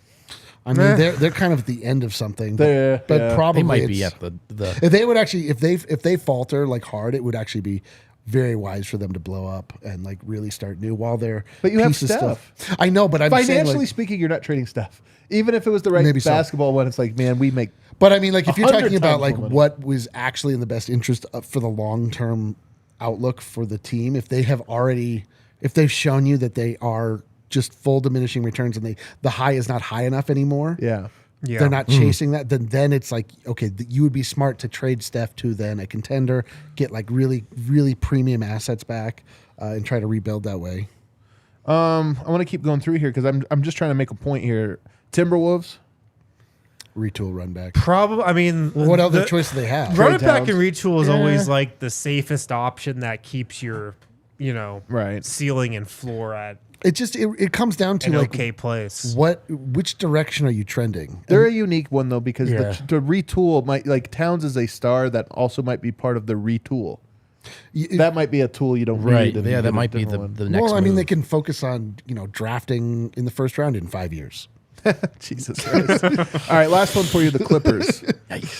I mean, they're kind of at the end of something, but Yeah. probably They might be it's- at the If they would actually, if they falter like hard, it would actually be very wise for them to blow up and like really start new while they're. But you have pieces Steph. still- I know, but I'm saying financially like, speaking, you're not trading Steph. Even if it was the right Maybe so. basketball one, it's like, man, we make. But I mean, like if you're 100 talking about times like more money. what was actually in the best interest for the long term outlook for the team, if they have already, if they've shown you that they are just full diminishing returns and the high is not high enough anymore. Yeah. Yeah. They're not chasing that. Then it's like, okay, you would be smart to trade Steph to then a contender, get like really, really premium assets back, and try to rebuild that way. I want to keep going through here because I'm just trying to make a point here. Timberwolves. Retool, run back. Probably. I mean, What other choice do they have? Run it Trade back downs. and retool is always like the safest option that keeps your, Right. ceiling and floor at It comes down to an like okay place. which direction are you trending? They're a unique one though because Yeah. the retool might like Towns is a star that also might be part of the retool. That might be a tool you don't Right. need. Yeah, that and might be different the one. next Well, I mean, move. they can focus on drafting in the first round in 5 years. Jesus Christ. All right, last one for you: the Clippers.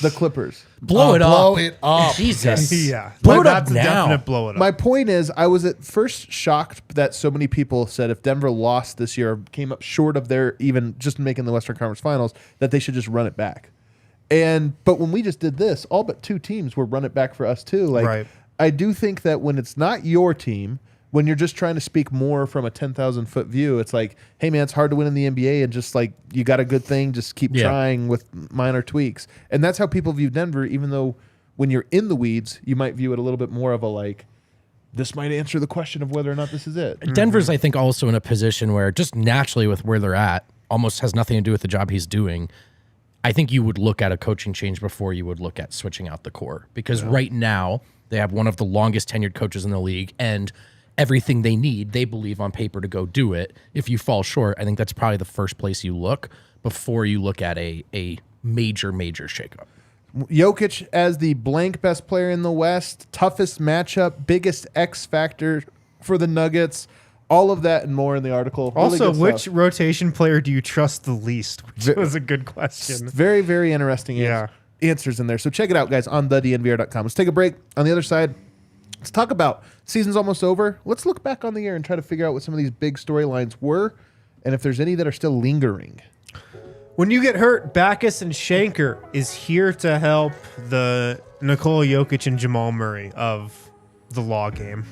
The Clippers. blow it up. Blow it up. Jesus. Yeah. Blow Like, it up that's a now. definite blow it up. My point is, I was at first shocked that so many people said if Denver lost this year, came up short of their even just making the Western Conference Finals, that they should just run it back. But when we just did this, all but 2 teams were run it back for us too. Like Right. I do think that when it's not your team, when you're just trying to speak more from a 10,000-foot view, it's like, hey man, it's hard to win in the NBA, and just like you got a good thing, just keep trying with minor tweaks. And that's how people view Denver, even though when you're in the weeds, you might view it a little bit more of a like, this might answer the question of whether or not this is it. Denver's, I think, also in a position where just naturally with where they're at, almost has nothing to do with the job he's doing. I think you would look at a coaching change before you would look at switching out the core. Because right now, they have one of the longest tenured coaches in the league, and everything they need, they believe on paper to go do it. If you fall short, I think that's probably the first place you look before you look at a major shakeup. Jokic as the blank best player in the West, toughest matchup, biggest X factor for the Nuggets. All of that and more in the article. Really Also, good which stuff. rotation player do you trust the least? Which was a good question. Very, very interesting Yeah. answers in there. So check it out, guys, on thednvr.com. Let's take a break. On the other side, let's talk about season's almost over. Let's look back on the year and try to figure out what some of these big storylines were and if there's any that are still lingering. When you get hurt, Backus and Shanker is here to help the Nikola Jokic and Jamal Murray of the law game.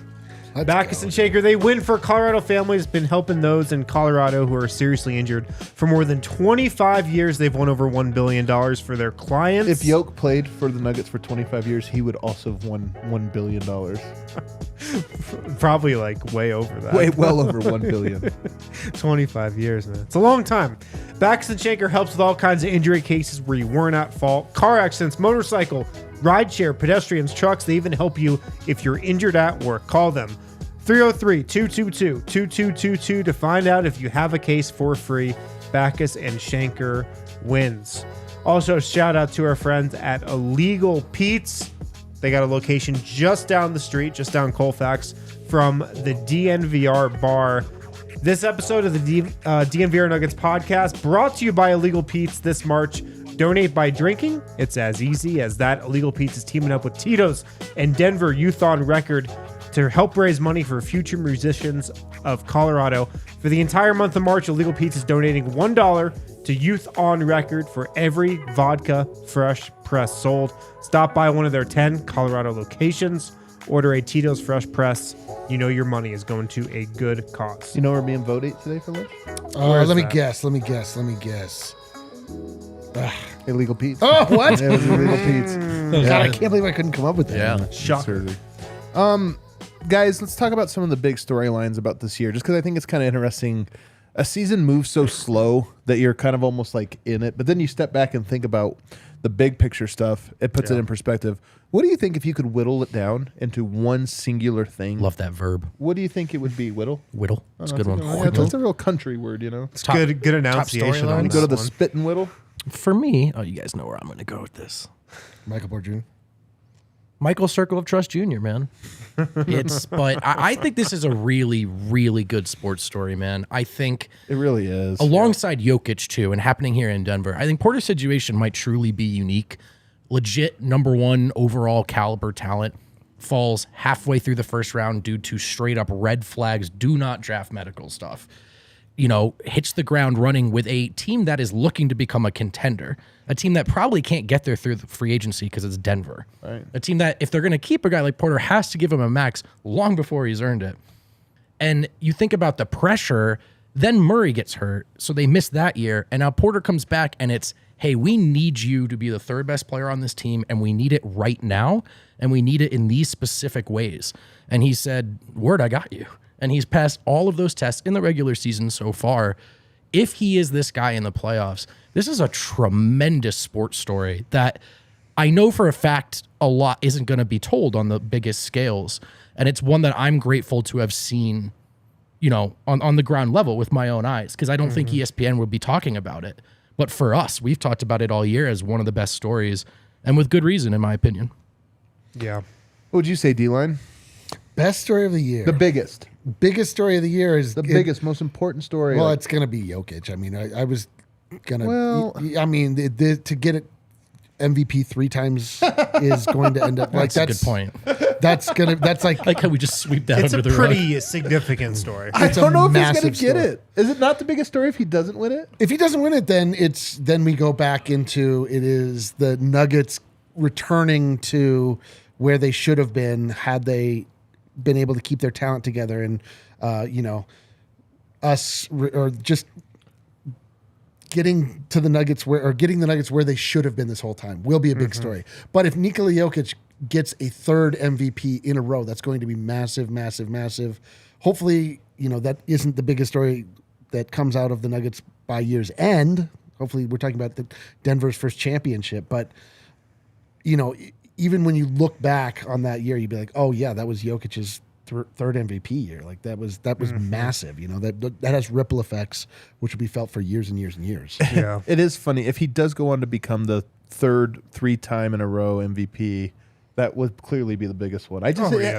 Let's Backus go. and Shanker, they win for Colorado families, been helping those in Colorado who are seriously injured. For more than 25 years, they've won over $1 billion for their clients. If Yoke played for the Nuggets for 25 years, he would also have won $1 billion. Probably like way over that. Way well over $1 billion. 25 years, man. It's a long time. Backus and Shanker helps with all kinds of injury cases where you weren't at fault. Car accidents, motorcycle, rideshare, pedestrians, trucks. They even help you if you're injured at work. Call them 303-222-2222 to find out if you have a case for free. Backus and Shanker wins. Also, shout out to our friends at Illegal Pete's. They got a location just down the street, just down Colfax from the DNVR Bar. This episode of the DNVR Nuggets Podcast brought to you by Illegal Pete's this March. Donate by drinking. It's as easy as that. Illegal Pete's is teaming up with Tito's and Denver Youth on Record to help raise money for future musicians of Colorado. For the entire month of March, Illegal Pete's is donating $1 to Youth on Record for every vodka fresh press sold. Stop by one of their 10 Colorado locations. Order a Tito's Fresh Press. You know your money is going to a good cause. You know where me and Vogt ate today for lunch? Where is Let me that? guess. Illegal Pete's. Oh, what? It was Illegal Pete's. God, I can't believe I couldn't come up with that. Yeah. Shocker. Guys, let's talk about some of the big storylines about this year, just because I think it's kind of interesting. A season moves so slow that you're kind of almost like in it, but then you step back and think about the big picture stuff. It puts it in perspective. What do you think if you could whittle it down into one singular thing? Love that verb. What do you think it would be, whittle? Whittle. That's a good That's one. Yeah, that's a real country word, you know? It's good enunciation storylines. on You go to the this one. spit and whittle. For me, you guys know where I'm going to go with this. Michael Porter Jr. Michael Circle of Trust Jr., man. But I think this is a really, really good sports story, man. I think It really is. alongside Jokic too, and happening here in Denver, I think Porter's situation might truly be unique. Legit number one overall caliber talent falls halfway through the first round due to straight up red flags, do not draft medical stuff. You know, hits the ground running with a team that is looking to become a contender, a team that probably can't get there through the free agency because it's Denver. Right. A team that, if they're going to keep a guy like Porter, has to give him a max long before he's earned it. And you think about the pressure, then Murray gets hurt, so they miss that year. And now Porter comes back, and it's, hey, we need you to be the third best player on this team, and we need it right now, and we need it in these specific ways. And he said, word, I got you. And he's passed all of those tests in the regular season so far. If he is this guy in the playoffs, this is a tremendous sports story that I know for a fact a lot isn't going to be told on the biggest scales. And it's one that I'm grateful to have seen, you know, on the ground level with my own eyes, because I don't think ESPN would be talking about it. But for us, we've talked about it all year as one of the best stories, and with good reason, in my opinion. Yeah. What would you say, D-Line? Best story of the year. The biggest. Biggest story of the year is The biggest, most important story. Well, like, it's going to be Jokic. I mean, I was going to. Well- I mean, to get it MVP 3 times is going to end up like That's a good point. That's like How we just sweep that It's under a the rug. pretty significant story. I it's a don't know if he's going massive to get story. it. Is it not the biggest story if he doesn't win it? If he doesn't win it, then we go back into it is the Nuggets returning to where they should have been had they been able to keep their talent together, and or just getting the Nuggets where they should have been this whole time will be a big story. But if Nikola Jokic gets a third MVP in a row, that's going to be massive, massive, massive. Hopefully, that isn't the biggest story that comes out of the Nuggets by year's end. Hopefully, we're talking about the Denver's first championship. But, even when you look back on that year, you'd be like, oh, yeah, that was Jokic's third MVP year. Like that was massive. That has ripple effects, which will be felt for years and years and years. Yeah. It is funny. If he does go on to become the third 3-time in a row MVP, that would clearly be the biggest one.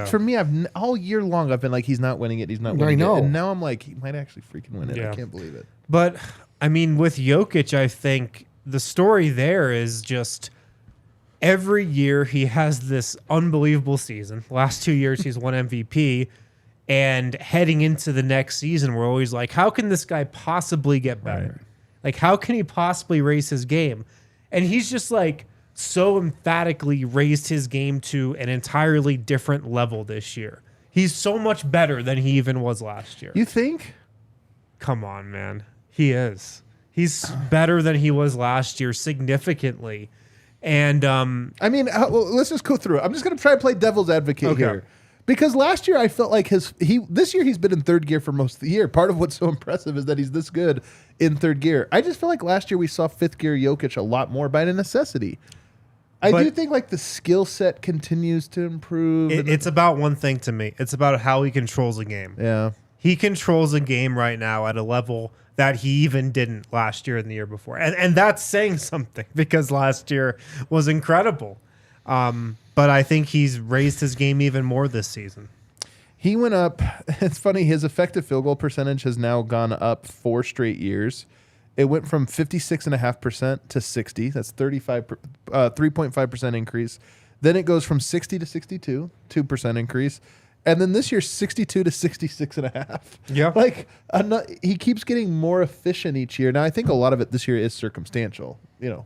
For me, all year long, I've been like, he's not winning it. He's not winning know. it. And now I'm like, he might actually freaking win it. Yeah. I can't believe it. But I mean, with Jokic, I think the story there is just every year he has this unbelievable season. Last 2 years, he's won MVP. And heading into the next season, we're always like, how can this guy possibly get better? Right. Like, how can he possibly raise his game? And he's just like so emphatically raised his game to an entirely different level this year. He's so much better than he even was last year. You think? Come on, man. He is. He's better than he was last year significantly. And I mean, let's just go through it. I'm just going to try to play devil's advocate here. Because last year I felt like this year he's been in third gear for most of the year. Part of what's so impressive is that he's this good in third gear. I just feel like last year we saw fifth gear Jokic a lot more by necessity. I do think like the skill set continues to improve. It's about one thing to me. It's about how he controls a game. Yeah. He controls a game right now at a level that he even didn't last year and the year before. And that's saying something because last year was incredible. But I think he's raised his game even more this season. He went up. It's funny. His effective field goal percentage has now gone up 4 straight years. It went from 56.5% to 60. That's 3.5% increase. Then it goes from 60 to 62, 2% increase. And then this year, 62 to 66.5. Yeah. Like, he keeps getting more efficient each year. Now, I think a lot of it this year is circumstantial,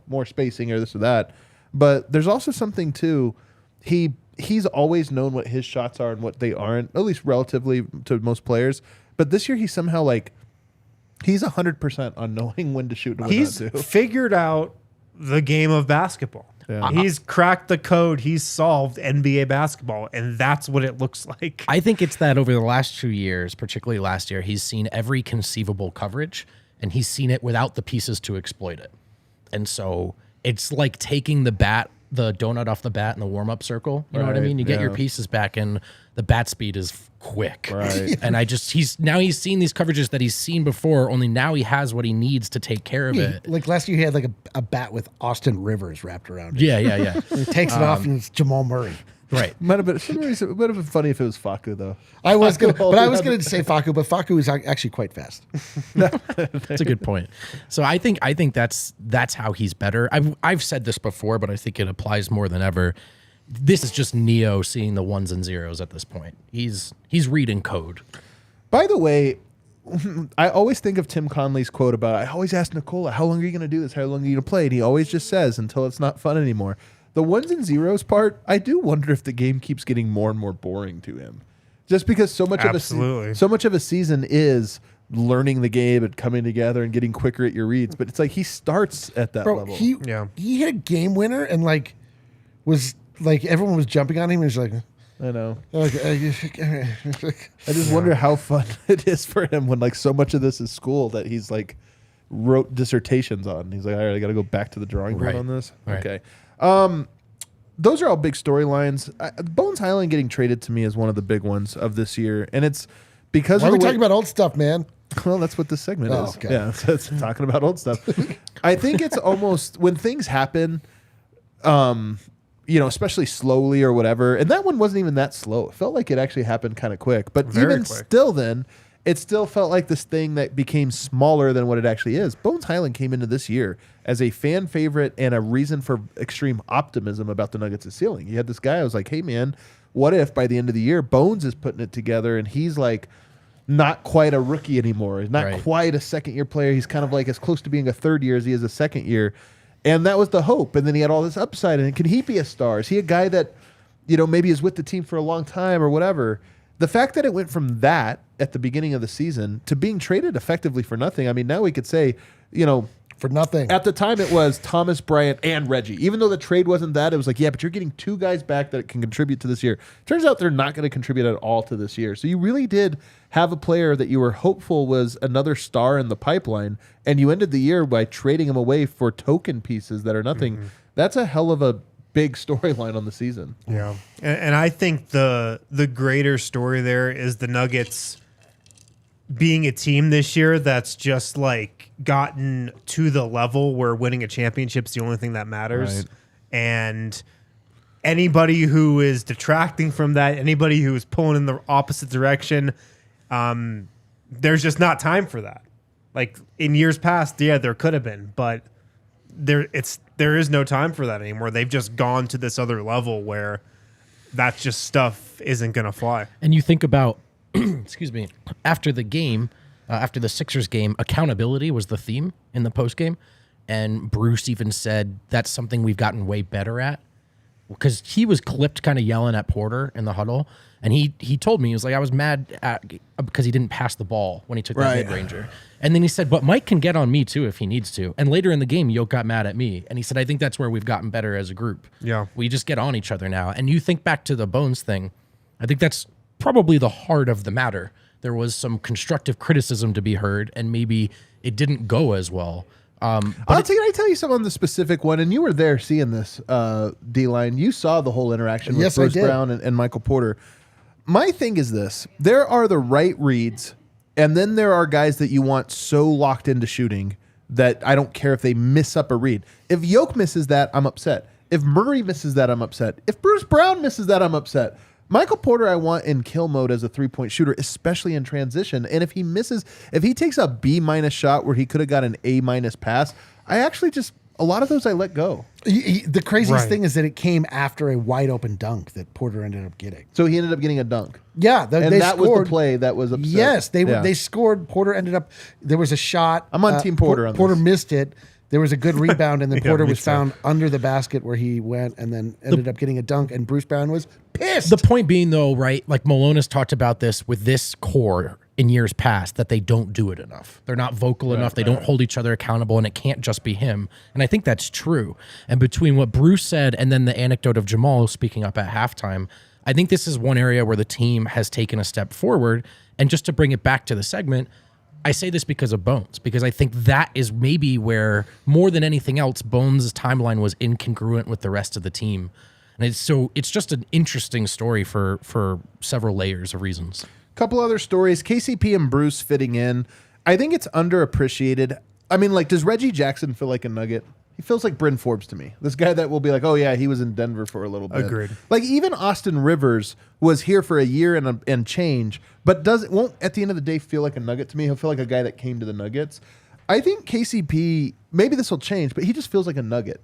more spacing or this or that. But there's also something, too. He's always known what his shots are and what they aren't, at least relatively to most players. But this year, he's somehow like, he's 100% on knowing when to shoot and when He's not to. figured out the game of basketball. Yeah. He's cracked the code. He's solved NBA basketball, and that's what it looks like. I think it's that over the last 2 years, particularly last year, he's seen every conceivable coverage, and he's seen it without the pieces to exploit it. And so it's like taking the donut off the bat in the warm-up circle. You know what I mean? You get your pieces back, and the bat speed is quick. Right. And he's seen these coverages that he's seen before, only now he has what he needs to take care of it. Like last year, he had like a bat with Austin Rivers wrapped around it. Yeah. He takes it off, and it's Jamal Murray. Right. Might have been funny if it was Facu, though. I was going to say Facu, but Facu is actually quite fast. That's a good point. So I think that's how he's better. I've said this before, but I think it applies more than ever. This is just Neo seeing the ones and zeros at this point. He's reading code. By the way, I always think of Tim Conley's quote about, I always ask Nikola, how long are you going to do this? How long are you going to play? And he always just says, until it's not fun anymore. The ones and zeros part, I do wonder if the game keeps getting more and more boring to him. Just because so much Absolutely. so much of a season is learning the game and coming together and getting quicker at your reads, but it's like he starts at that level. He hit a game winner and like was like everyone was jumping on him. He was like, I know. I I just wonder how fun it is for him when like so much of this is school that he's like wrote dissertations on. He's like, all right, I got to go back to the drawing board on this. Right. Okay. Those are all big storylines. Bones Hyland getting traded to me is one of the big ones of this year, and it's because Why of are we the way, talking about old stuff, man? well, that's what this segment is. Okay. Yeah, it's talking about old stuff. I think it's almost when things happen, especially slowly or whatever. And that one wasn't even that slow. It felt like it actually happened kind of quick. But Very even quick. still, then it still felt like this thing that became smaller than what it actually is. Bones Hyland came into this year as a fan favorite and a reason for extreme optimism about the Nuggets' ceiling. You had this guy who was like, hey, man, what if by the end of the year, Bones is putting it together and he's like not quite a rookie anymore. He's not quite a second-year player. He's kind of like as close to being a third year as he is a second year. And that was the hope. And then he had all this upside. And can he be a star? Is he a guy that, maybe is with the team for a long time or whatever? The fact that it went from that at the beginning of the season to being traded effectively for nothing. I mean, now we could say, For nothing. at the time it was Thomas Bryant and Reggie. Even though the trade wasn't that, it was like, yeah, but you're getting two guys back that can contribute to this year. Turns out they're not going to contribute at all to this year. So you really did have a player that you were hopeful was another star in the pipeline, and you ended the year by trading him away for token pieces that are nothing. That's a hell of a big storyline on the season. Yeah. And I think the greater story there is the Nuggets being a team this year that's just like gotten to the level where winning a championship is the only thing that matters. Right. And anybody who is detracting from that, anybody who is pulling in the opposite direction, there's just not time for that. Like in years past, yeah, there could have been, but there is no time for that anymore. They've just gone to this other level where that just stuff isn't going to fly. And you think about, excuse me, after the game, after the Sixers game, accountability was the theme in the post game. And Bruce even said that's something we've gotten way better at. Because he was clipped kind of yelling at Porter in the huddle. And he told me, he was like, I was mad because he didn't pass the ball when he took that mid-ranger. And then he said, but Mike can get on me too if he needs to. And later in the game, Yoke got mad at me. And he said, I think that's where we've gotten better as a group. Yeah. We just get on each other now. And you think back to the Bones thing, I think that's probably the heart of the matter. There was some constructive criticism to be heard, and maybe it didn't go as well. Can I tell you something on the specific one? And you were there seeing this, D-Line. You saw the whole interaction with Bruce Brown and Michael Porter. My thing is this. There are the right reads, and then there are guys that you want so locked into shooting that I don't care if they miss up a read. If Yoke misses that, I'm upset. If Murray misses that, I'm upset. If Bruce Brown misses that, I'm upset. Michael Porter, I want in kill mode as a three-point shooter, especially in transition. And if he takes a B- shot where he could have got an A- pass, I actually a lot of those I let go. The craziest thing is that it came after a wide open dunk that Porter ended up getting. So he ended up getting a dunk. Yeah, they that scored. was the play that was upset. Yes, they scored. Porter ended up. There was a shot. I'm on Team Porter on Porter this. missed it. There was a good rebound, and then Yeah, Porter me was too. found under the basket where he went, and then ended up getting a dunk. And Bruce Brown was pissed. The point being, though, right, like Malone has talked about this with this core in years past, that they don't do it enough. They're not vocal enough. They don't hold each other accountable, and it can't just be him. And I think that's true. And between what Bruce said and then the anecdote of Jamal speaking up at halftime, I think this is one area where the team has taken a step forward. And just to bring it back to the segment, I say this because of Bones, because I think that is maybe where, more than anything else, Bones' timeline was incongruent with the rest of the team. And it's just an interesting story for several layers of reasons. Couple other stories. KCP and Bruce fitting in. I think it's underappreciated. I mean, like, does Reggie Jackson feel like a Nugget? He feels like Bryn Forbes to me. This guy that will be like, oh yeah, he was in Denver for a little bit. Agreed. Like even Austin Rivers was here for a year and change, but won't at the end of the day feel like a Nugget to me. He'll feel like a guy that came to the Nuggets. I think KCP, maybe this will change, but he just feels like a Nugget.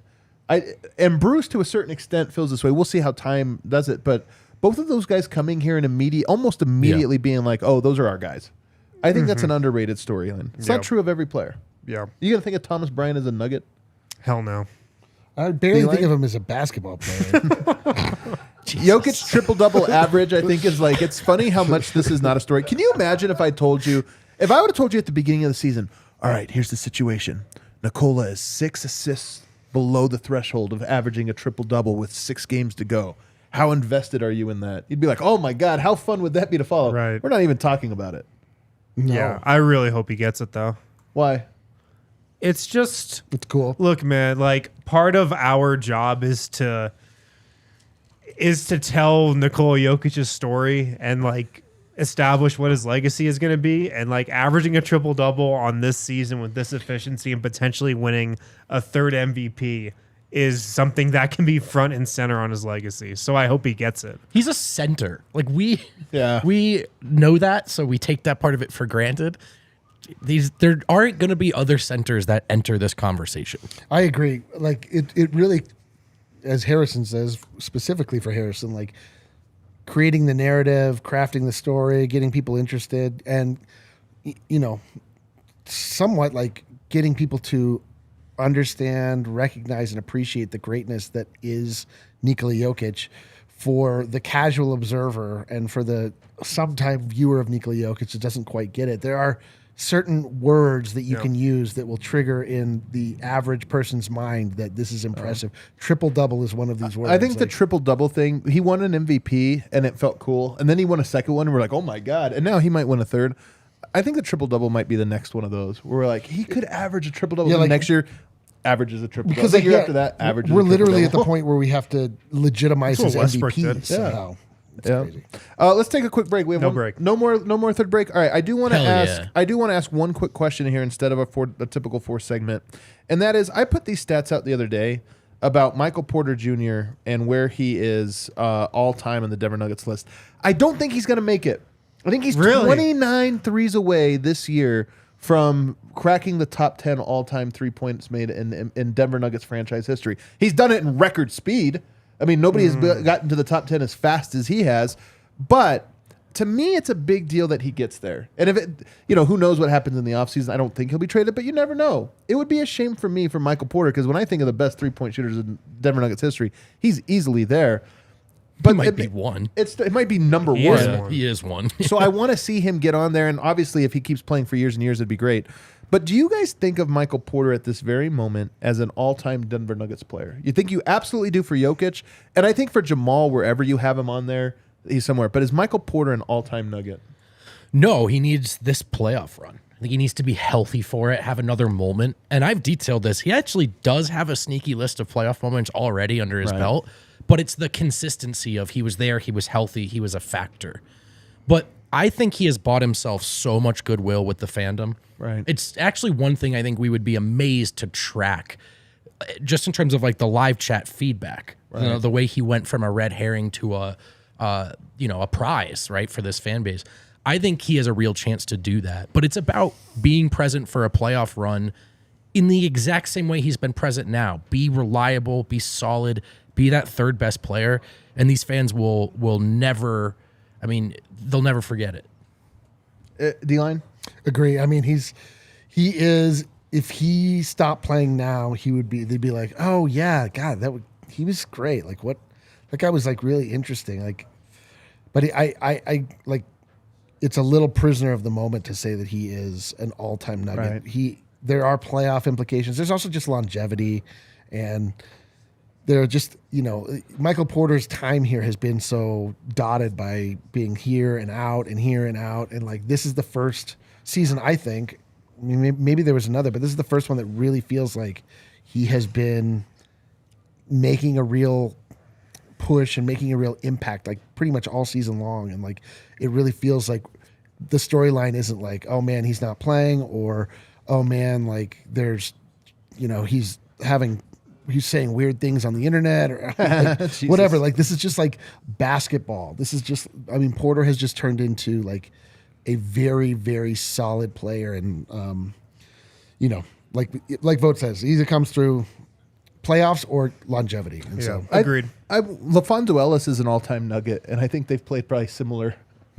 And Bruce to a certain extent feels this way. We'll see how time does it, but both of those guys coming here and almost immediately being like, oh, those are our guys. I think that's an underrated storyline. It's not true of every player. Yeah. You gonna think of Thomas Bryant as a Nugget? Hell no. I barely D-Line? think of him as a basketball player. Jokic triple-double average, I think, is like, it's funny how much this is not a story. Can you imagine if I would have told you at the beginning of the season, all right, here's the situation. Nikola is 6 assists below the threshold of averaging a triple-double with 6 games to go. How invested are you in that? You'd be like, oh my God, how fun would that be to follow? Right. We're not even talking about it. No. Yeah, I really hope he gets it though. Why? It's just, It's cool. look, man, like part of our job is to tell Nikola Jokic's story and like establish what his legacy is going to be, and like averaging a triple double on this season with this efficiency and potentially winning a 3rd MVP is something that can be front and center on his legacy. So I hope he gets it. He's a center. Like we know that, so we take that part of it for granted. There aren't going to be other centers that enter this conversation. I agree. Like it really, as Harrison says, specifically for Harrison, like creating the narrative, crafting the story, getting people interested, and somewhat like getting people to understand, recognize, and appreciate the greatness that is Nikola Jokic for the casual observer and for the sometime viewer of Nikola Jokic that doesn't quite get it. There are certain words that you can use that will trigger in the average person's mind that this is impressive. Triple-double is one of these words. I think the triple-double thing, he won an MVP and it felt cool. And then he won a second one and we're like, oh my God. And now he might win a third. I think the triple-double might be the next one of those where we're like, he could average a triple-double. Yeah, like, next year, averages a triple-double. Because the year after that, averages we're a literally at triple-double. the point where we have to legitimize his That's what Westbrook MVP did. somehow. It's Yeah. crazy. Let's take a quick break. We have No one- break. No more third break. All right. I do want to Hell ask. yeah. I do want to ask one quick question here instead of a typical 4 segment, and that is, I put these stats out the other day about Michael Porter Jr. and where he is all time on the Denver Nuggets list. I don't think he's going to make it. I think he's Really? 29 threes away this year from cracking the top 10 all-time 3 points made in Denver Nuggets franchise history. He's done it in record speed. I mean, nobody has gotten to the top 10 as fast as he has. But to me, it's a big deal that he gets there. And if it, who knows what happens in the offseason? I don't think he'll be traded, but you never know. It would be a shame for me, for Michael Porter, because when I think of the best 3-point shooters in Denver Nuggets history, he's easily there. But He might be one. It might be number He one. is Yeah, one. he is one. So I want to see him get on there, and obviously if he keeps playing for years and years, it'd be great. But do you guys think of Michael Porter at this very moment as an all-time Denver Nuggets player? You think you absolutely do for Jokic, and I think for Jamal, wherever you have him on there, he's somewhere. But is Michael Porter an all-time Nugget? No, he needs this playoff run. I think he needs to be healthy for it, have another moment. And I've detailed this. He actually does have a sneaky list of playoff moments already under his belt, but it's the consistency of he was there, he was healthy, he was a factor. But I think he has bought himself so much goodwill with the fandom. Right. It's actually one thing I think we would be amazed to track, just in terms of like the live chat feedback. Right. The way he went from a red herring to a prize, right, for this fan base. I think he has a real chance to do that. But it's about being present for a playoff run in the exact same way he's been present now. Be reliable, be solid, be that third best player, and these fans will never, they'll never forget it. D-line? Agree. I mean, he is. If he stopped playing now, they'd be like, oh yeah, God, he was great. Like what? That guy was like really interesting. Like, but I like. It's a little prisoner of the moment to say that he is an all-time Nugget. Right. There are playoff implications. There's also just longevity, and there are just Michael Porter's time here has been so dotted by being here and out and here and out, and like this is the first season, I think. I mean, maybe there was another, but this is the first one that really feels like he has been making a real push and making a real impact, like pretty much all season long. And like, it really feels like the storyline isn't like, oh man, he's not playing, or, oh man, like there's, he's saying weird things on the internet or like, whatever. Like, this is just like basketball. This is just, Porter has just turned into like a very, very solid player. And, like Vogt says, he either comes through playoffs or longevity. And so Agreed. LaFonso Ellis is an all-time Nugget, and I think they've played probably similar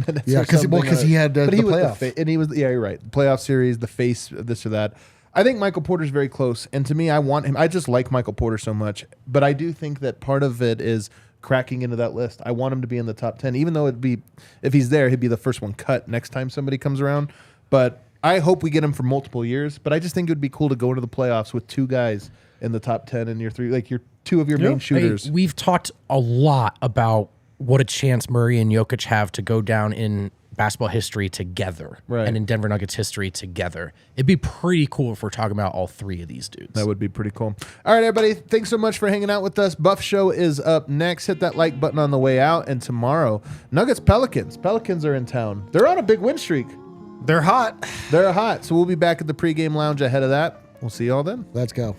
minutes. Yeah, because he had but the he was playoff. and he was, yeah, you're right. Playoff series, the face of this or that. I think Michael Porter's very close, and to me, I want him. I just like Michael Porter so much, but I do think that part of it is cracking into that list. I want him to be in the top 10, even though if he's there, he'd be the first one cut next time somebody comes around. But I hope we get him for multiple years. But I just think it would be cool to go into the playoffs with 2 guys in the top 10 and your 3, like your 2 of your main shooters. Hey, we've talked a lot about what a chance Murray and Jokic have to go down in basketball history together, right, and in Denver Nuggets history together. It'd be pretty cool if we're talking about all 3 of these dudes. That would be pretty cool. All right, everybody. Thanks so much for hanging out with us. Buff Show is up next. Hit that like button on the way out. And tomorrow, Nuggets Pelicans. Pelicans are in town. They're on a big win streak. They're hot. They're hot. So we'll be back at the pregame lounge ahead of that. We'll see y'all then. Let's go.